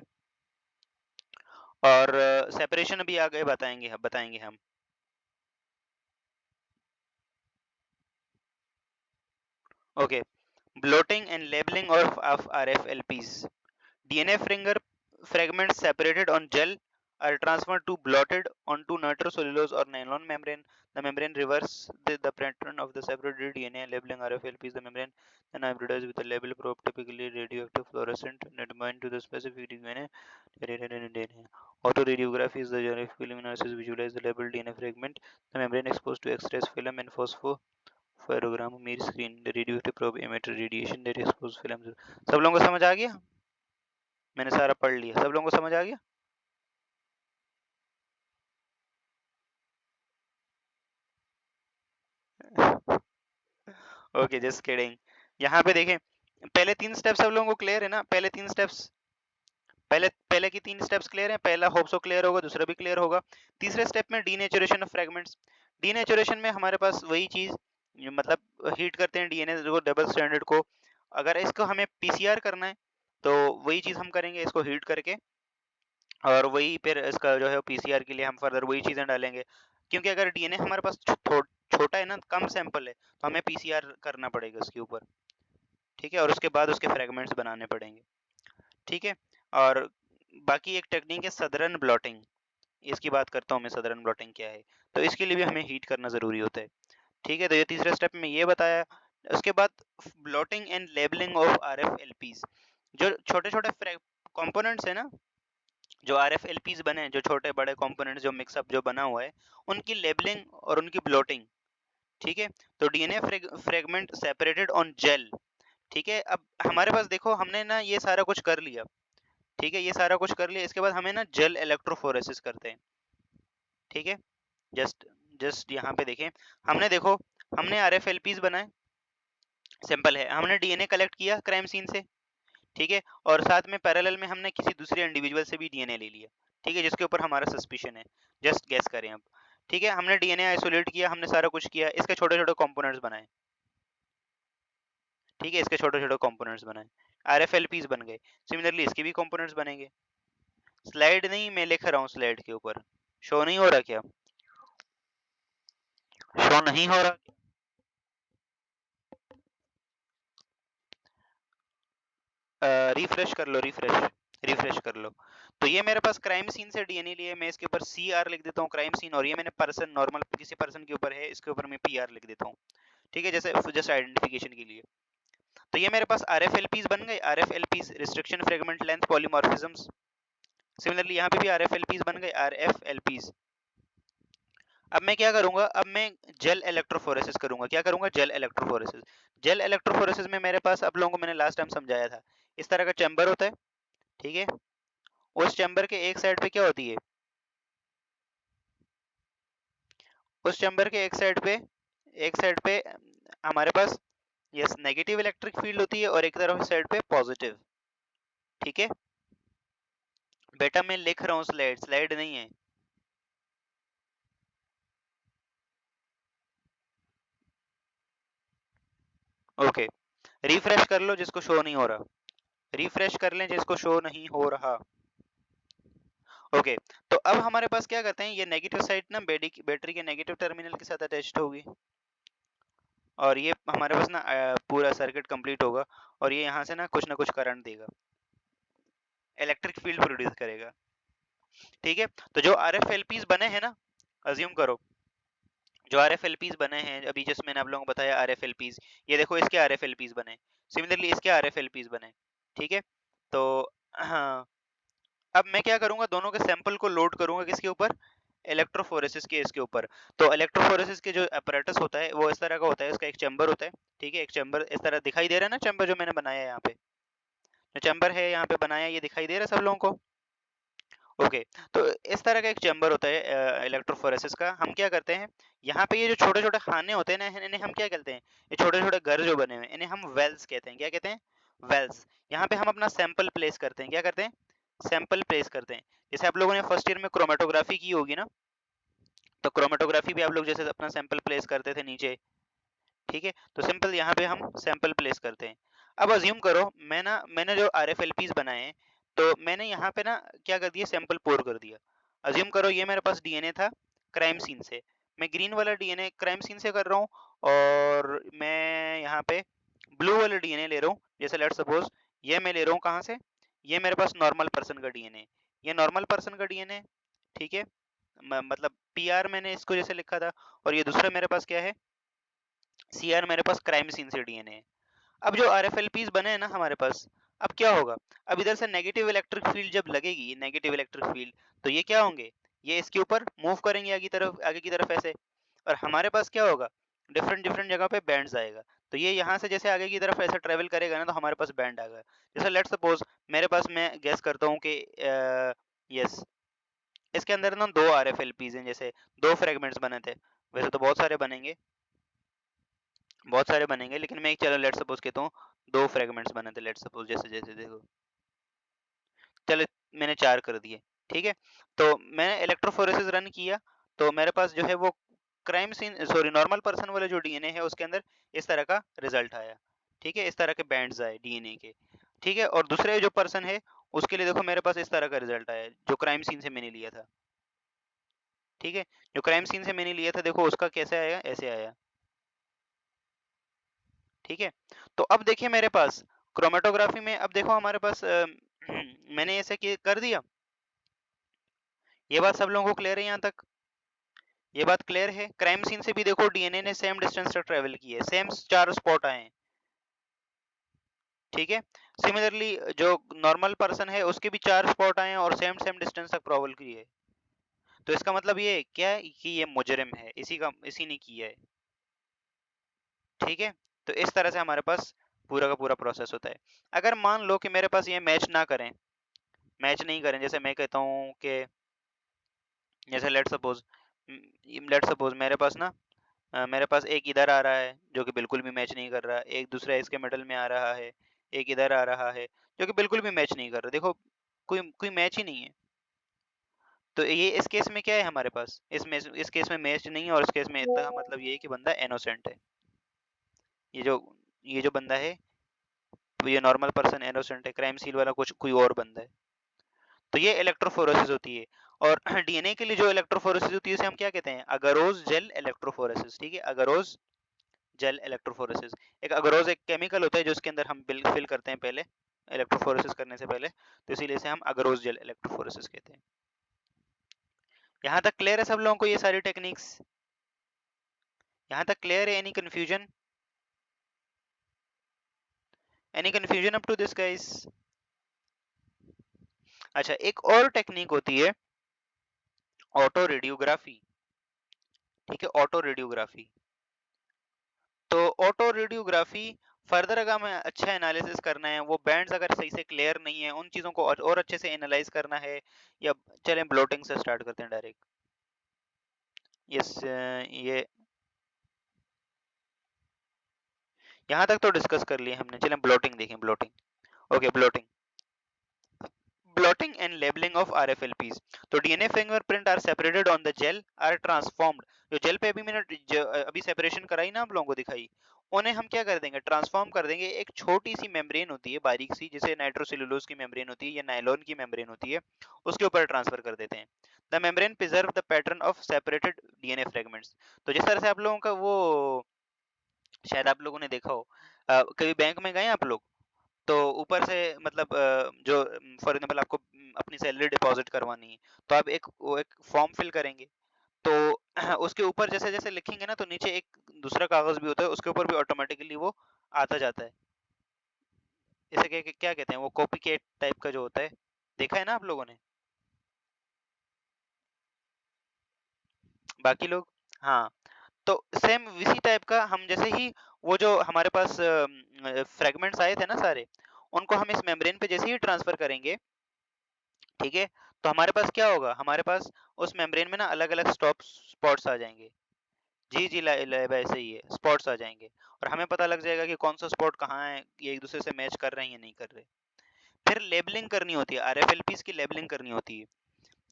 और सेपरेशन अभी आगे बताएंगे हम। Okay, blotting and labelling of RFLPs. DNA fragments separated on gel are transferred to blotted onto nitrocellulose or nylon membrane. The membrane reverses the pattern of the separated DNA, labeling RFLPs. The membrane then hybridizes with a label probe, typically radioactive fluorescent, and bind to the specific DNA. Autoradiography is the geographic film analysis visualize the labeled DNA fragment. The membrane exposed to X-rays, film, and phosphogram mirror screen. The radioactive probe emit radiation that exposes films. सब लोगों को समझ आ गया? मैंने सारा पढ़ लिया, सब लोगों को समझ आ गया? Okay, just kidding. यहाँ पे देखें, पहले 3 स्टेप्स सब लोगों को क्लियर है ना? पहले 3 स्टेप्स, पहले पहले की 3 स्टेप्स क्लियर हैं? पहला होप सो क्लियर होगा, दूसरा भी क्लियर होगा। तीसरे स्टेप में डीनेचुरेशन ऑफ फ्रेगमेंट्स। डीनेचुरेशन में हमारे पास वही चीज़, मतलब हीट करते हैं डीएनए को, डबल स्ट्रैंडेड को। अगर इसको हमें पीसीआर करना है, तो वही चीज़ हम करेंगे, इसको हीट करके, और वही फिर इसका जो है पीसीआर के लिए हम फर्दर वही चीज़ें डालेंगे। क्योंकि अगर डीएनए हमारे पास छोटा है ना, कम सैंपल है, तो हमें पीसीआर करना पड़ेगा उसके ऊपर, ठीक है? और उसके बाद उसके फ्रेगमेंट्स बनाने पड़ेंगे, ठीक है? और बाकी एक टेक्निक है सदरन ब्लॉटिंग, इसकी बात करता हूँ मैं, सदरन ब्लॉटिंग क्या है। तो इसके लिए भी हमें हीट करना ज़रूरी होता है, ठीक है? तो ये तीसरे स्टेप में ये बताया। उसके बाद ब्लॉटिंग एंड लेबलिंग ऑफ आरएफएलपीज। जो छोटे-छोटे कंपोनेंट्स है ना, जो आरएफएलपीज बने हैं, जो छोटे बड़े कंपोनेंट्स जो मिक्सअप जो बना हुआ है, उनकी लेबलिंग और उनकी ब्लॉटिंग, ठीक है? तो DNA fragment separated on gel, ठीक है? अब हमारे पास देखो, हमने ना ये सारा कुछ कर लिया, ठीक है? ये सारा कुछ कर लिया, इसके बाद हमें ना जेल इलेक्ट्रोफोरेसिस करते हैं, ठीक है? जस्ट जस्ट यहाँ पे देखें, हमने देखो, हमने आरएफएलपीज बनाए, सिंपल है। हमने डीएनए कलेक्ट किया क्राइम सीन से, ठीक है? और साथ में पैरेलल में हमने किसी दूसरे इंडिविजुअल से भी डीएनए ले लिया, ठीक है? जिसके ऊपर हमारा सस्पिशन है। जस्ट गैस करें अब, ठीक है? हमने डीएनए आइसोलेट किया, हमने सारा कुछ किया, इसके छोटे-छोटे कंपोनेंट्स बनाए, ठीक है? इसके छोटे-छोटे कंपोनेंट्स बनाए, आरएफएलपीज बन गए। सिमिलरली इसके भी कंपोनेंट्स बनेंगे। स्लाइड नहीं, मैं लिख रहा हूँ स्लाइड के ऊपर। शो नहीं हो रहा क्या? शो नहीं हो रहा? रिफ्रेश कर लो, रिफ्रेश कर लो। तो ये मेरे पास क्राइम सीन से डीएनए लिए, मैं इसके ऊपर सी आर लिख देता हूँ, क्राइम सीन। और ये मैंने पर्सन, नॉर्मल किसी पर्सन के ऊपर है, इसके ऊपर मैं पी आर लिख देता हूँ, ठीक है? जैसे जस्ट आइडेंटिफिकेशन के लिए। तो ये मेरे पास आर एफ एल पीज बन गए, R F L Ps, restriction fragment length polymorphisms. Similarly यहाँ पे भी आर एफ एल पीज बन गए, आर एफ एल पीज। अब मैं क्या करूंगा, अब मैं जेल इलेक्ट्रोफोरेसिस करूंगा। क्या करूंगा? Gel electrophoresis. जेल इलेक्ट्रोफोरेसिस में मेरे पास, अब लोगों को मैंने लास्ट टाइम समझाया था, इस तरह का चैम्बर होता है, ठीक है? उस चैम्बर के एक साइड पे क्या होती है, उस चैम्बर के एक साइड पे हमारे पास, यस, नेगेटिव इलेक्ट्रिक फील्ड होती है, और एक तरफ साइड पे पॉजिटिव, ठीक है? बेटा मैं लिख रहा हूँ स्लाइड, स्लाइड नहीं है। ओके, रिफ्रेश कर लो जिसको शो नहीं हो रहा, रिफ्रेश कर लें जिसको शो नहीं हो रहा। ओके, तो अब हमारे पास क्या करते हैं, ये नेगेटिव साइड ना बैटरी के नेगेटिव टर्मिनल के साथ अटैच्ड होगी, और ये हमारे पास ना पूरा सर्किट कंप्लीट होगा, और ये यहाँ से ना कुछ करंट देगा, इलेक्ट्रिक फील्ड प्रोड्यूस करेगा, ठीक है? तो जो आर एफ एल पीज बने हैं ना, अज्यूम करो, जो आर एफ एल पीज बने हैं अभी, जस्ट मैंने आप लोगों को बताया आर एफ एल पीज, ये देखो इसके आर एफ एल पीज बने, सिमिलरली इसके आर एफ एल पीज बने, ठीक है? तो हाँ, अब मैं क्या करूंगा, दोनों के सैंपल को लोड करूंगा किसके ऊपर, इलेक्ट्रोफोरेसिस के इसके ऊपर। तो इलेक्ट्रोफोरेसिस के जो अपैरेटस होता है वो इस तरह का होता है, इसका एक चैम्बर होता है, ठीक है? एक चैम्बर इस तरह दिखाई दे रहा है ना, चैम्बर जो मैंने बनाया है यहाँ पे, जो चैम्बर है यहाँ पे बनाया, ये दिखाई दे रहा है सब लोगों को? ओके, तो इस तरह का एक चैम्बर होता है इलेक्ट्रोफोरेसिस का। हम क्या करते हैं, यहाँ पे ये जो छोटे छोटे खाने होते हैं ना, इन्हें हम क्या कहते हैं, ये छोटे छोटे घर जो बने हुए हैं, इन्हें हम वेल्स कहते हैं। क्या कहते हैं? वेल्स। यहाँ पे हम अपना सैंपल प्लेस करते हैं। क्या करते हैं? सैंपल प्लेस करते हैं। जैसे आप लोगों ने फर्स्ट ईयर में क्रोमेटोग्राफी की होगी ना, तो क्रोमेटोग्राफी भी आप लोग जैसे अपना सैंपल प्लेस करते थे नीचे, ठीक है? तो सिंपल यहाँ पे हम सैंपल प्लेस करते हैं। अब अज्यूम करो, मैंने जो आर एफ एल पीज बनाए हैं, तो मैंने यहाँ पे ना क्या कर दिया, सैंपल पोर कर दिया। अज्यूम करो ये मेरे पास डीएनए था क्राइम सीन से, मैं ग्रीन वाला डीएनए क्राइम सीन से कर रहा हूँ, और मैं यहाँ पे ब्लू वाला डीएनए ले रहा हूँ। जैसे लेट्स सपोज ये मैं ले रहा हूँ कहाँ से, ये मेरे पास नॉर्मल पर्सन का डीएनए, ये नॉर्मल पर्सन का डीएनए, ठीक है? मतलब पीआर मैंने इसको जैसे लिखा था, और ये दूसरा मेरे पास क्या है, सीआर मेरे पास क्राइम सीन से डीएनए है। अब जो आरएफएलपीज बने हैं ना हमारे पास, अब क्या होगा, अब इधर से नेगेटिव इलेक्ट्रिक फील्ड जब लगेगी, नेगेटिव इलेक्ट्रिक फील्ड, तो ये क्या होंगे, ये इसके ऊपर मूव करेंगे आगे की तरफ ऐसे, और हमारे पास क्या होगा, डिफरेंट डिफरेंट जगह पे बैंड्स आएगा। तो ये यहाँ से जैसे आगे की तरफ ऐसे ट्रेवल करेगा ना, तो हमारे पास बैंड आएगा। जैसे लेट्स सपोज मेरे पास, मैं गेस करता हूँ कि यस, इसके अंदर ना दो आरएफएलपीज हैं, जैसे दो फ्रेगमेंट्स बने थे, वैसे तो बहुत सारे बनेंगे, बहुत सारे बनेंगे, लेकिन मैं चलो लेट सपोज कहता हूँ 2 फ्रेगमेंट्स बने थे, लेट सपोज जैसे जैसे देखो, चलो मैंने 4 कर दिए, ठीक है। तो मैंने इलेक्ट्रोफोरेसिस रन किया, तो मेरे पास जो है वो crime scene sorry normal person वाला जो डीएनए है उसके अंदर इस तरह का रिजल्ट आया, ठीक है, इस तरह के बैंड्स आए डीएनए के, ठीक है। और दूसरे जो पर्सन है उसके लिए देखो मेरे पास इस तरह का रिजल्ट आया जो क्राइम सीन से मैंने लिया था, ठीक है। जो क्राइम सीन से मैंने लिया था देखो उसका कैसे आया, ऐसे आया, ठीक है। तो अब देखिए मेरे पास क्रोमेटोग्राफी में, अब देखो हमारे पास मैंने ऐसे कर दिया। ये बात सब लोगों को क्लियर है यहाँ तक? ये बात क्लियर है? क्राइम सीन से भी देखो डीएनए ने सेम डिस्टेंस तक ट्रेवल किया है, सेम 4 स्पॉट आए हैं, ठीक है। सिमिलरली जो नॉर्मल पर्सन है उसके भी 4 स्पॉट आए हैं और सेम सेम डिस्टेंस तक ट्रेवल किए है। तो इसका मतलब ये क्या है कि ये मुजरिम है, इसी ने किया है, ठीक है। तो इस तरह से हमारे पास पूरा का पूरा प्रोसेस होता है। अगर मान लो कि मेरे पास ये मैच ना करें, मैच नहीं करें, जैसे मैं कहता हूँ कि जैसे लेट सपोज मेरे पास ना मेरे पास एक इधर आ रहा है जो कि बिल्कुल भी मैच नहीं कर रहा, एक दूसरा इसके मिडल में आ रहा है, एक इधर आ रहा है जो कि बिल्कुल भी मैच नहीं कर रहा, देखो कोई कोई मैच ही नहीं है। तो ये इस केस में क्या है हमारे पास, इस केस में मैच नहीं है, और इस केस में इतना मतलब ये है कि बंदा इनोसेंट है। ये जो ये जो बंदा है, तो ये नॉर्मल पर्सन इनोसेंट है, क्राइम सीन वाला कुछ कोई और बंदा है। तो ये इलेक्ट्रोफोरेसिस होती है। और डीएनए के लिए जो इलेक्ट्रोफोरेसिस होती है उसे हम क्या कहते हैं, अगरोस जेल इलेक्ट्रोफोरेसिस, ठीक है, अगरोस जेल इलेक्ट्रोफोरेसिस। एक अगरोस एक केमिकल होता है जो उसके अंदर हम फिल करते हैं पहले, इलेक्ट्रोफोरेसिस करने से पहले, तो इसीलिए इसे हम अगरोस जेल इलेक्ट्रोफोरेसिस कहते हैं। यहाँ तक क्लियर है सब लोगों को ये सारी टेक्निक्स? यहाँ तक क्लियर है? Any confusion up to this guys? अच्छा, एक और टेक्निक होती है ऑटो रेडियोग्राफी, ठीक है, ऑटो रेडियोग्राफी। तो ऑटो रेडियोग्राफी फर्दर अगर हमें अच्छा एनालिसिस करना है, वो बैंड्स अगर सही से क्लियर नहीं है, उन चीज़ों को और अच्छे से एनालाइज करना है, या चलें ब्लोटिंग से स्टार्ट करते हैं डायरेक्ट। यस, ये यहाँ तक तो डिस्कस कर लिए हमने, चलें ब्लोटिंग देखें, blotting. Okay, blotting, blotting and labeling of RFLPs। तो DNA fingerprint are separated on the gel are transformed। जो जेल पे अभी मैंने अभी सेपरेशन कराई ना आप लोगों को दिखाई, उन्हें हम क्या कर देंगे, ट्रांसफॉर्म कर देंगे। एक छोटी सी मेम्ब्रेन होती है बारीक सी, जिसे नाइट्रोसेलुलोज की मेम्ब्रेन होती है या नायलॉन की मेम्ब्रेन होती है, उसके ऊपर ट्रांसफर कर देते हैं। The membrane preserve the pattern of separated DNA fragments. तो जिस तरह से आप लोगों का वो, शायद आप लोगों ने देखा हो, कभी बैंक में गए आप लोग, तो ऊपर से मतलब जो फॉर एग्जाम्पल आपको अपनी सैलरी डिपॉजिट करवानी है, तो आप एक फॉर्म फिल करेंगे, तो उसके ऊपर जैसे जैसे लिखेंगे ना, तो नीचे एक दूसरा कागज भी होता है, उसके ऊपर भी ऑटोमेटिकली वो आता जाता है। इसे क्या कहते हैं, वो कॉपी केट टाइप का जो होता है, देखा है ना आप लोगों ने? बाकी लोग, हाँ। तो सेम इसी टाइप का हम जैसे ही वो जो हमारे पास फ्रेगमेंट्स आए थे ना सारे, उनको हम इस मेम्ब्रेन पे जैसे ही ट्रांसफर करेंगे, ठीक है, तो हमारे पास क्या होगा, हमारे पास उस मेम्ब्रेन में ना अलग अलग स्टॉप स्पॉट्स आ जाएंगे। जी जी, वैसे ही है, स्पॉट्स आ जाएंगे, और हमें पता लग जाएगा कि कौन सा स्पॉट कहाँ है, ये एक दूसरे से मैच कर रहे हैं या नहीं कर रहे। फिर लेबलिंग करनी होती है, आरएफएलपीस की लेबलिंग करनी होती है।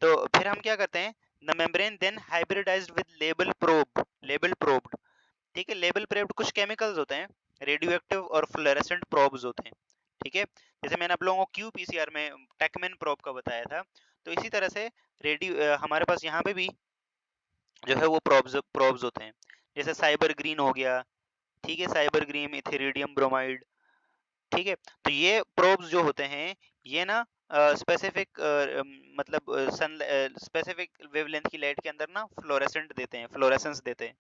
तो फिर हम क्या करते हैं, the membrane then hybridised with label probed, ठीक है। लेबल प्रोब्ड कुछ केमिकल्स होते हैं, रेडियो एक्टिव और फ्लोरेसेंट प्रोब्स होते हैं, ठीक है। जैसे मैंने आप लोगों को क्यूपीसीआर में टेकमैन प्रोब का बताया था, तो इसी तरह से हमारे पास यहाँ पे भी जो है वो प्रोब्स होते हैं। जैसे साइबर ग्रीन हो गया, ठीक है, साइबर ग्रीन, इथेरिडियम ब्रोमाइड, ठीक है। तो ये प्रोब्स जो होते हैं, ये ना स्पेसिफिक मतलब सन स्पेसिफिक वेवलेंथ की लाइट के अंदर ना फ्लोरेसेंस देते हैं,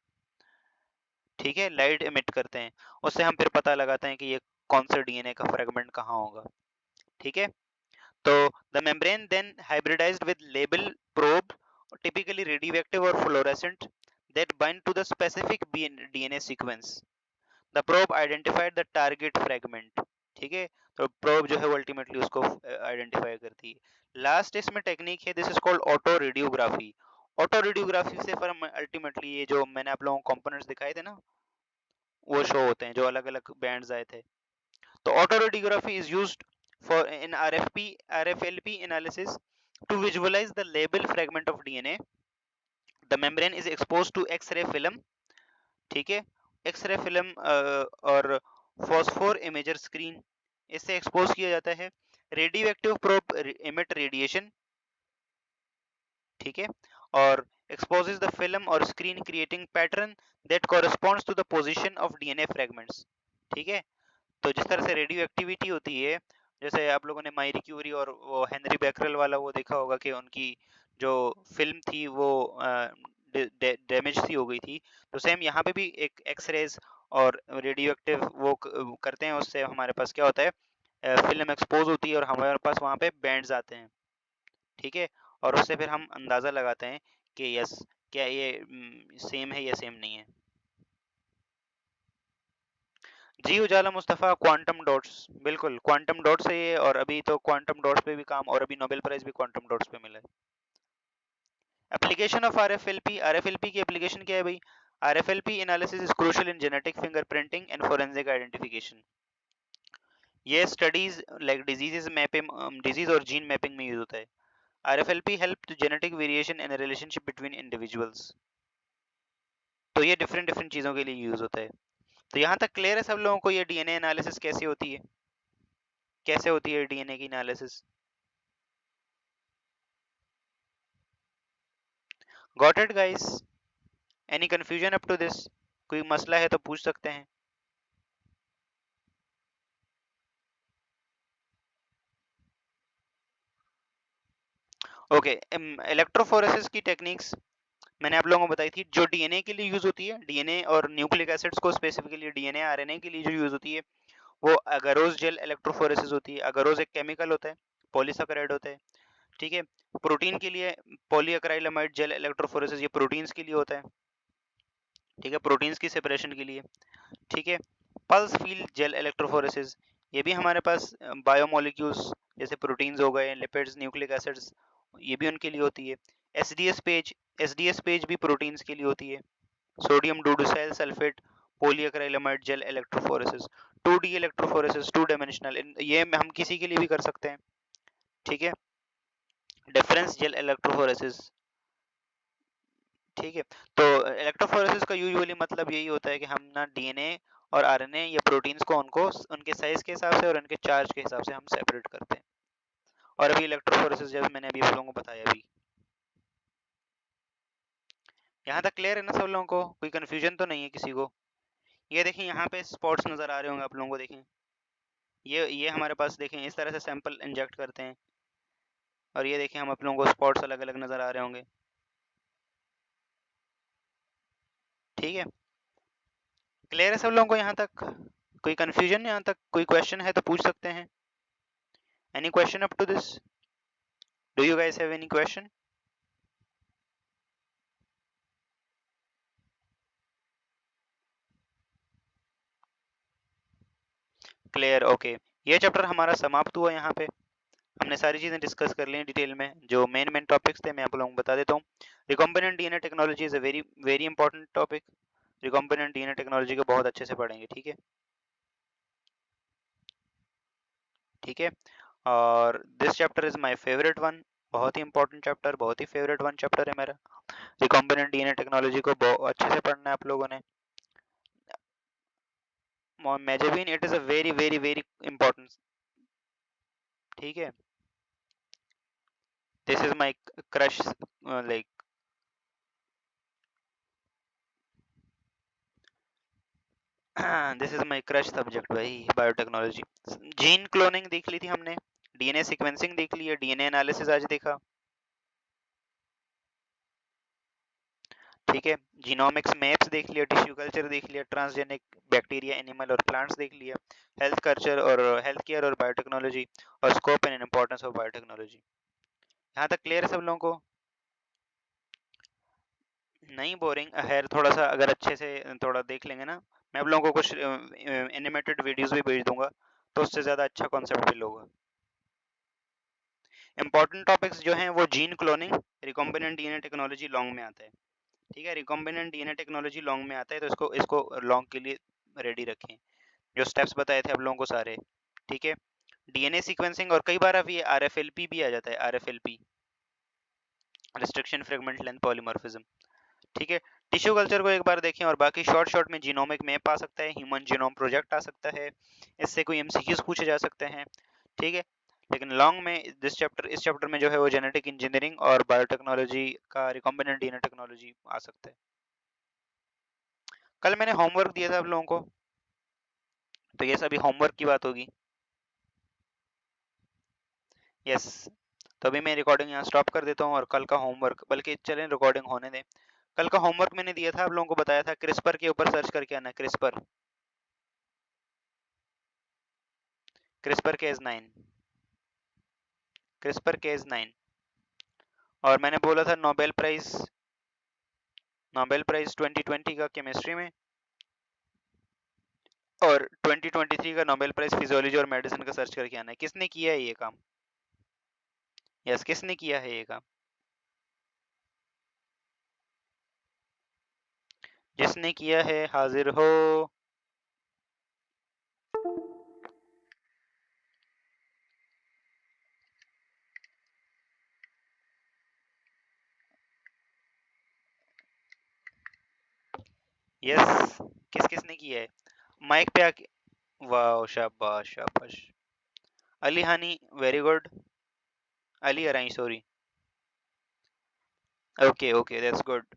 ठीक है, लाइट एमिट करते हैं। उससे हम फिर पता लगाते हैं कि ये कौन सा डीएनए का फ्रेगमेंट कहाँ होगा, ठीक है। तो the membrane then hybridised with label probe, typically radioactive or fluorescent, that bind to the specific DNA sequence. The probe identified the target fragment, ठीक है। तो प्रोब जो है वो अल्टीमेटली उसको आइडेंटिफाई करती है। लास्ट इसमें टेक्निक है, this is called auto radiography. Auto radiography से फिर हम अल्टीमेटली ये जो मैंने आप लोगों को कंपोनेंट्स दिखाए थे ना, वो शो होते हैं, जो अलग अलग बैंड्स आए थे। तो auto radiography is used for in RFLP analysis to visualise the label fragment of DNA। The membrane is expose to X-ray film, ठीक है, एक्सरे फिल्म और फॉस्फोर इमेजर स्क्रीन, इससे एक्सपोज किया जाता है। Radio active probe emit radiation, ठीक है, और exposes the film or screen creating pattern that corresponds to the position of DNA fragments, ठीक है। तो जिस तरह से रेडियो एक्टिविटी होती है, जैसे आप लोगों ने मायरी क्यूरी और वो हेनरी बैकरेल वाला वो देखा होगा कि उनकी जो फिल्म थी वो डैमेज सी हो गई थी, तो सेम यहाँ पे भी एक एक्सरेज और रेडियो एक्टिव वो करते हैं, उससे हमारे पास क्या होता है, फिल्म एक्सपोज होती है और हमारे पास वहाँ पे बैंड्स आते हैं, ठीक है, और उससे फिर हम अंदाजा लगाते हैं कि यस क्या ये सेम है या सेम नहीं है। जी उजाला मुस्तफ़ा, क्वांटम डॉट्स, बिल्कुल क्वांटम डॉट्स है ये, और अभी तो क्वांटम डॉट्स पे भी काम, और अभी नोबेल प्राइज भी क्वांटम डॉट्स पे मिला है। एप्लीकेशन ऑफ आरएफएलपी की एप्लीकेशन क्या है भाई? RFLP analysis is crucial in genetic fingerprinting and forensic identification. ये स्टडीज लाइक डिजीज और जीन मैपिंग में यूज होता है। RFLP help genetic variation and relationship between individuals. तो ये डिफरेंट डिफरेंट चीज़ों के लिए यूज होता है। तो यहाँ तक क्लियर है सब लोगों को ये डीएनए एनालिसिस कैसे होती है, कैसे होती है डीएनए की analysis? Got it guys? Any confusion up to this? कोई मसला है तो पूछ सकते हैं। ओके, इलेक्ट्रोफोरेसिस की टेक्निक्स मैंने आप लोगों को बताई थी, जो डीएनए के लिए यूज होती है, डीएनए और न्यूक्लिक एसिड्स को स्पेसिफिकली डीएनए आरएनए के लिए जो यूज होती है वो अगरोस जेल इलेक्ट्रोफोरेसिस होती है। अगरोस एक केमिकल होता है, पॉलीसैकेराइड होता है, ठीक है। प्रोटीन के लिए पॉलीएक्राइलामाइड जेल इलेक्ट्रोफोरेसिस, ये प्रोटीन्स के लिए होता है, ठीक है, प्रोटीन्स की सेपरेशन के लिए, ठीक है। पल्स फील्ड जेल इलेक्ट्रोफोरेसिस, ये भी हमारे पास बायोमोलिक्यूल्स जैसे प्रोटीन्स हो गए, लिपिड्स, न्यूक्लिक एसिड्स, ये भी उनके लिए होती है। एसडीएस पेज भी प्रोटीन्स के लिए होती है। Sodium dodecyl sulphate polyacrylamide gel electrophoresis, 2D electrophoresis, two dimensional, ये हम किसी के लिए भी कर सकते हैं, ठीक है। डिफरेंस जेल इलेक्ट्रोफोरेसिस, ठीक है। तो इलेक्ट्रोफोरेसिस का यूजुअली मतलब यही होता है कि हम ना डीएनए और आरएनए या प्रोटीन्स को उनको उनके साइज के हिसाब से और उनके चार्ज के हिसाब से हम सेपरेट करते हैं। और अभी इलेक्ट्रोफोरेसिस जैसे मैंने अभी आप लोगों को बताया, अभी यहाँ तक क्लियर है ना सब लोगों को? कोई कंफ्यूजन तो नहीं है किसी को? ये देखें यहाँ पे स्पॉट्स नजर आ रहे होंगे आप लोगों को, देखें ये हमारे पास, देखें इस तरह से सैंपल इंजेक्ट करते हैं और ये देखें हम आप लोगों को स्पॉट्स अलग अलग नजर आ रहे होंगे, ठीक है। क्लियर है सब लोगों को यहाँ तक? कोई कंफ्यूजन? यहाँ तक कोई क्वेश्चन है तो पूछ सकते हैं। Any question up to this? Do you guys have any question? Clear, okay. ये चैप्टर हमारा समाप्त हुआ। यहाँ पे हमने सारी चीज़ें डिस्कस कर ली डिटेल में, जो मेन टॉपिक्स थे मैं आप लोगों को बता देता हूँ। Recombinant DNA technology is a very very important topic. Recombinant DNA technology को बहुत अच्छे से पढ़ेंगे, ठीक है, ठीक है। और this chapter is my favourite one, बहुत ही इंपॉर्टेंट चैप्टर, बहुत ही फेवरेट वन चैप्टर है मेरा। रिकॉम्बिनेंट डीएनए टेक्नोलॉजी को बहुत अच्छे से पढ़ना है आप लोगों ने। मेजेबिन, it is a very very very important, ठीक है। This is my crush, like this is my crush subject भाई, बायोटेक्नोलॉजी। जीन क्लोनिंग देख ली थी हमने, डीएनए सीक्वेंसिंग देख ली है, डीएनए एनालिसिस आज देखा, ठीक है। जीनोमिक्स मैप्स देख लिया, टिश्यू कल्चर देख लिया, ट्रांसजेनिक बैक्टीरिया, एनिमल और प्लांट्स देख लिया, हेल्थ कल्चर और हेल्थ केयर और बायोटेक्नोलॉजी, और scope and importance of biotechnology. यहाँ तक क्लियर है सब लोगों को? नहीं बोरिंग है, थोड़ा सा अगर अच्छे से थोड़ा देख लेंगे ना, मैं आप लोगों को कुछ एनिमेटेड वीडियोस भी भेज दूंगा, तो उससे ज़्यादा अच्छा कॉन्सेप्ट फील होगा। इंपॉर्टेंट टॉपिक्स जो हैं वो gene cloning, recombinant DNA technology long में आता है, ठीक है। रिकॉम्बिनेंट डीएनए टेक्नोलॉजी लॉन्ग में आता है, तो इसको इसको लॉन्ग के लिए रेडी रखें, जो स्टेप्स बताए थे आप लोगों को सारे। ठीक है, डीएनए सीक्वेंसिंग, और कई बार अब ये आरएफएलपी भी आ जाता है, RFLP, restriction fragment length polymorphism. ठीक है, टिश्यू कल्चर को एक बार देखें, और बाकी शॉर्ट शॉर्ट में जीनोमिक मैप आ सकता है, ह्यूमन जीनोम प्रोजेक्ट आ सकता है, इससे कोई एमसीक्यूज पूछे जा सकते हैं। ठीक है, लेकिन लॉन्ग में इस चैप्टर में जो है वो जेनेटिक इंजीनियरिंग और बायोटेक्नोलॉजी का रिकॉम्बिनेंट डीएनए टेक्नोलॉजी आ सकता है। कल मैंने होमवर्क दिया था आप लोगों को, तो ये सभी होमवर्क की बात होगी। यस, तो अभी मैं रिकॉर्डिंग यहाँ स्टॉप कर देता हूँ और कल का होमवर्क, बल्कि चलें रिकॉर्डिंग होने दें। कल का होमवर्क मैंने दिया था आप लोगों को, बताया था क्रिस्पर के ऊपर सर्च करके आना, CRISPR, CRISPR Cas 9, CRISPR Cas 9। और मैंने बोला था नोबेल प्राइज 2020 का केमिस्ट्री में, और 2023 का नोबेल प्राइज फिजियोलॉजी और मेडिसिन का सर्च करके आना है। किसने किया है ये काम? यस, किसने किया है ये काम? जिसने किया है हाजिर हो। यस, किस किसने किया है? माइक पे आके, वाह, शाबाश शाबाश। अली हानी, वेरी गुड। अली अराई, sorry. Okay okay, that's good.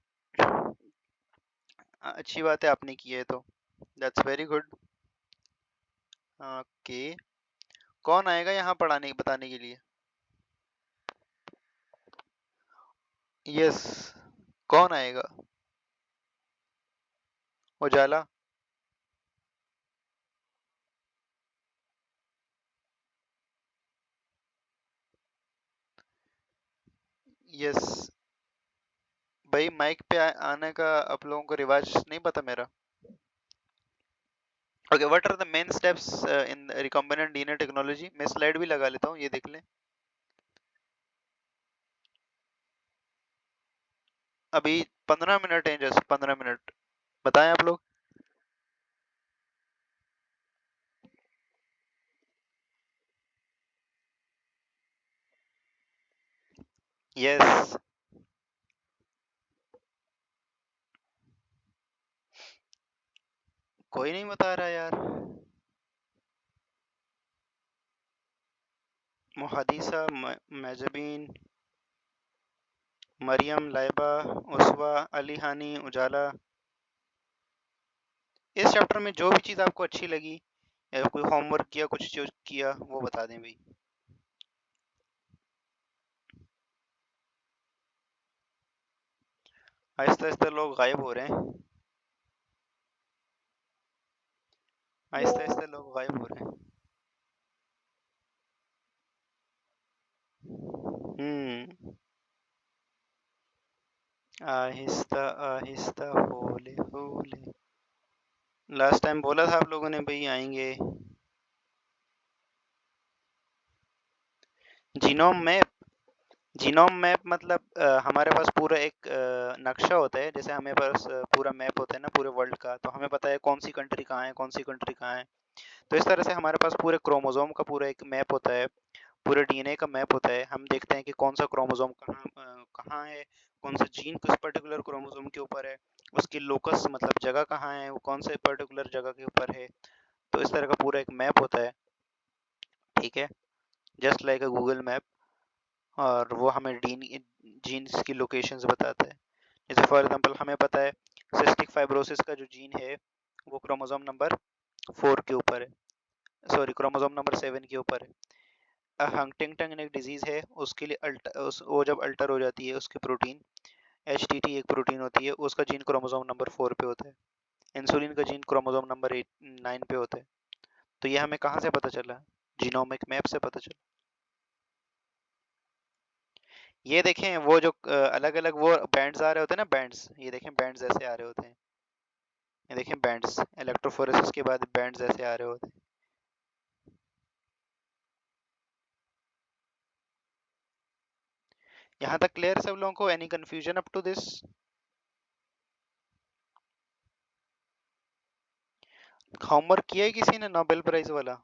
अच्छी बात है, आपने किया है तो दैट्स वेरी गुड। ओके, कौन आएगा यहाँ पढ़ाने बताने के लिए? यस, कौन आएगा? उजाला। यस भाई, माइक पे आने का आप लोगों को रिवाज नहीं पता मेरा? Okay, what are the main steps in recombinant DNA technology? मैं स्लाइड भी लगा लेता हूँ, ये देख लें। अभी 15 मिनट है, जस्ट 15 मिनट, बताएं आप लोग। यस, कोई नहीं बता रहा यार। मुहदीसा, मेजबीन, मरियम, लाइबा, उसवा, अली हानी, उजाला। इस चैप्टर में जो भी चीज़ आपको अच्छी लगी, या कोई होमवर्क किया, कुछ जो किया, वो बता दें भाई। आहिस्ता आहिस्ता लोग गायब हो रहे हैं, आहिस्ता आहिस्ता लोग गायब हो रहे हैं। आहिस्ता आहिस्ता, होले होले। लास्ट टाइम बोला था आप लोगों ने भाई आएंगे। जीनोम मैप, जीनोम मैप मतलब हमारे पास पूरा एक नक्शा होता है, जैसे हमें पास पूरा मैप होता है ना पूरे वर्ल्ड का, तो हमें पता है कौन सी कंट्री कहाँ है, कौन सी कंट्री कहाँ है। तो इस तरह से हमारे पास पूरे क्रोमोसोम का पूरा एक मैप होता है, पूरे डीएनए का मैप होता है। हम देखते हैं कि कौन सा क्रोमोसोम कहाँ है, कौन सा जीन किस पर्टिकुलर क्रोमोसोम के ऊपर है, उसकी लोकस मतलब जगह कहाँ है, वो कौन से पर्टिकुलर जगह के ऊपर है। तो इस तरह का पूरा एक मैप होता है। ठीक है, जस्ट लाइक अ गूगल मैप। और वो हमें जीन्स की लोकेशंस बताता है। जैसे फॉर एग्जांपल हमें पता है सिस्टिक फाइब्रोसिस का जो जीन है वो क्रोमोसोम नंबर 4 के ऊपर है, सॉरी क्रोमोसोम नंबर 7 के ऊपर है। हंटिंगटन एक डिजीज है, उसके लिए वो जब अल्टर हो जाती है उसकी प्रोटीन, एचटीटी एक प्रोटीन होती है, उसका जीन क्रोमोसोम नंबर 4 पे होता है। इंसुलिन का जीन क्रोमोसोम नंबर 9 पे होता है। तो ये हमें कहाँ से पता चला? जीनोमिक मैप से पता चला। ये देखें वो जो अलग अलग वो बैंड्स आ रहे होते हैं ना, बैंड्स, ये देखें बैंड्स ऐसे आ रहे होते हैं, ये देखें बैंड्स, इलेक्ट्रोफोरेसिस के बाद बैंड्स ऐसे आ रहे होते हैं। यहाँ तक क्लियर है सब लोगों को? Any confusion up to this? Homework किया है किसी ने नोबेल प्राइज वाला?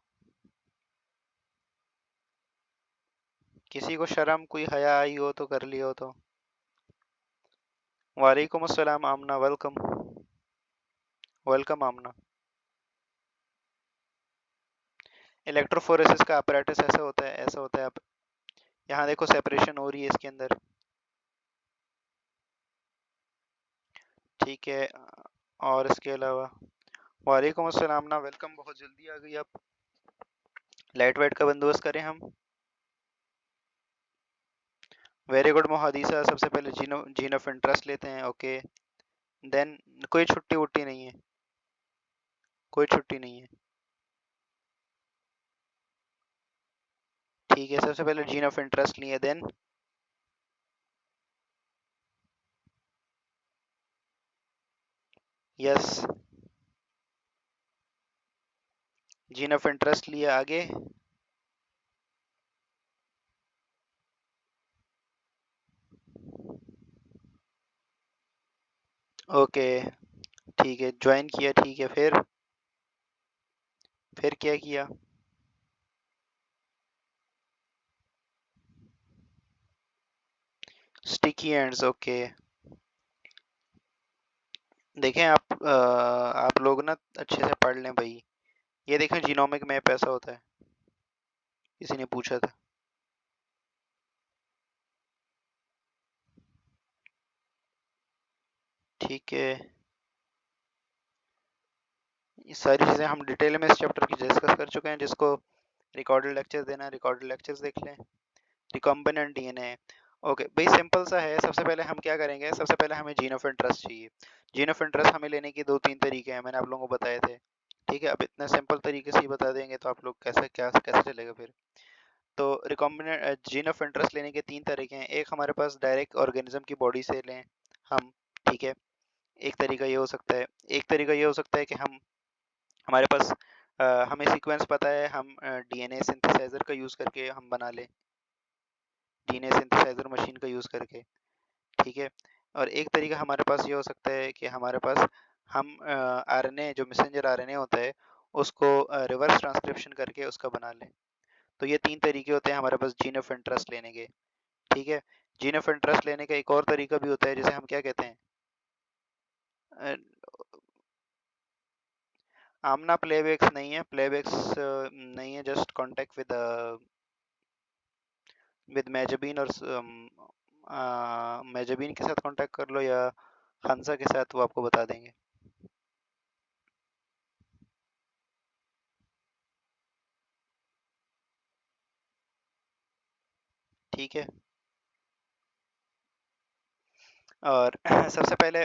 किसी को शर्म कोई हया आई हो तो कर लिया हो तो। वालेकुम अस्सलाम आमना, वेलकम। वेलकम आमना। इलेक्ट्रोफोरेसिस का अपरेटस ऐसा होता है, ऐसा होता है। आप यहाँ देखो सेपरेशन हो रही है इसके अंदर। ठीक है। और इसके अलावा वालेकुम अस्सलाम ना, वेलकम। बहुत जल्दी आ गई आप। लाइट वाइट का बंदोबस्त करें हम। वेरी गुड मोहादीसा। सबसे पहले जीनो जीन ऑफ इंटरेस्ट लेते हैं। ओके। देन कोई छुट्टी वुट्टी नहीं है, कोई छुट्टी नहीं है। ठीक है, सबसे पहले जीन ऑफ इंटरेस्ट लिए, then yes, gene of interest लिए, आगे। ओके, ठीक है, ज्वाइन किया। ठीक है, फिर क्या किया? Sticky ends, okay. देखें आप लोग ना अच्छे से पढ़ लें भाई। ये देखें, जीनोमिक मैप ऐसा होता है। किसी ने पूछा था। ठीक है, ये सारी चीज़ें हम डिटेल में इस चैप्टर की डिस्कस कर चुके हैं। जिसको रिकॉर्डेड लेक्चर्स देना है, रिकॉर्डेड लेक्चर्स देख लें। Recombinant DNA. ओके भाई, सिंपल सा है। सबसे पहले हम क्या करेंगे, सबसे पहले हमें जीन ऑफ इंटरेस्ट चाहिए। जीन ऑफ इंटरेस्ट हमें लेने के दो तीन तरीके हैं, मैंने आप लोगों को बताए थे। ठीक है, अब इतने सिंपल तरीके से ही बता देंगे तो आप लोग कैसे चलेगा फिर। तो रिकॉम्बिनेंट जीन ऑफ इंटरेस्ट लेने के तीन तरीके हैं। एक हमारे पास डायरेक्ट ऑर्गेनिज्म की बॉडी से लें हम। ठीक है, एक तरीका ये हो सकता है। एक तरीका ये हो सकता है कि हम हमारे पास हमें सीक्वेंस पता है, हम डीएनए सिंथेसाइजर का यूज़ करके हम बना लें, डीएनए सिंथेसाइजर मशीन का यूज़ करके। ठीक है, और एक तरीका हमारे पास ये हो सकता है कि हमारे पास हम आरएनए, जो मैसेंजर आरएनए होता है, उसको रिवर्स ट्रांसक्रिप्शन करके उसका बना लें। तो ये तीन तरीके होते हैं हमारे पास जीन ऑफ इंटरेस्ट लेने के। ठीक है, जीन ऑफ इंटरेस्ट लेने का एक और तरीका भी होता है, जिसे हम क्या कहते हैं? अ, आमना प्लेबैक्स नहीं है, प्लेबैक्स नहीं है। जस्ट कांटेक्ट विद मेजाबीन, और मेजाबीन के साथ कांटेक्ट कर लो, या हंसा के साथ, वो आपको बता देंगे। ठीक है, और सबसे पहले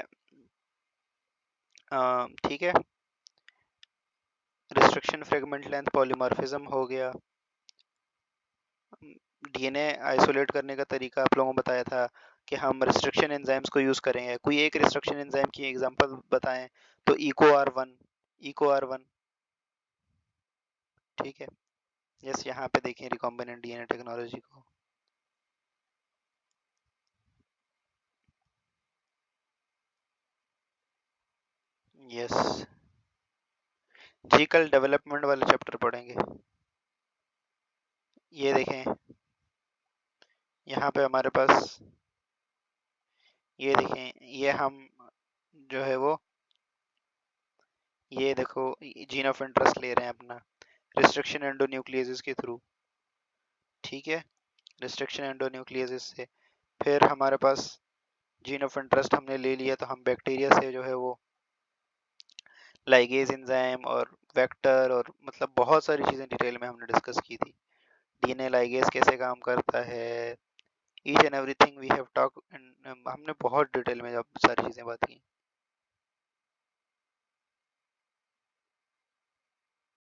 ठीक है, रिस्ट्रिक्शन, फ्रेगमेंट लेंथ, पॉलीमॉर्फिज्म हो गया। डीएनए आइसोलेट करने का तरीका आप लोगों को बताया था कि हम रिस्ट्रिक्शन एंजाइम्स को यूज़ करेंगे। कोई एक रिस्ट्रिक्शन एंजाइम की एग्जांपल बताएं। तो Eco R one, Eco R one. ठीक है, यस, यहाँ पे देखें रिकॉम्बिनेंट डीएनए टेक्नोलॉजी को। यस जी, कल डेवलपमेंट वाले चैप्टर पढ़ेंगे। ये देखें, यहाँ पे हमारे पास, ये देखें, ये हम जो है वो, ये देखो, जीन ऑफ इंटरेस्ट ले रहे हैं अपना रिस्ट्रिक्शन एंडोन्यूक्लियसिस के थ्रू। ठीक है, रिस्ट्रिक्शन एंडोन्यूक्लियसिस से फिर हमारे पास जीन ऑफ इंटरेस्ट हमने ले लिया, तो हम बैक्टीरिया से जो है वो लाइगेज एंजाइम और वेक्टर, और मतलब बहुत सारी चीज़ें डिटेल में हमने डिस्कस की थी। डीएनए लाइगेज कैसे काम करता है, each and everything we have talk. हमने बहुत डिटेल में जब सारी चीज़ें बात की।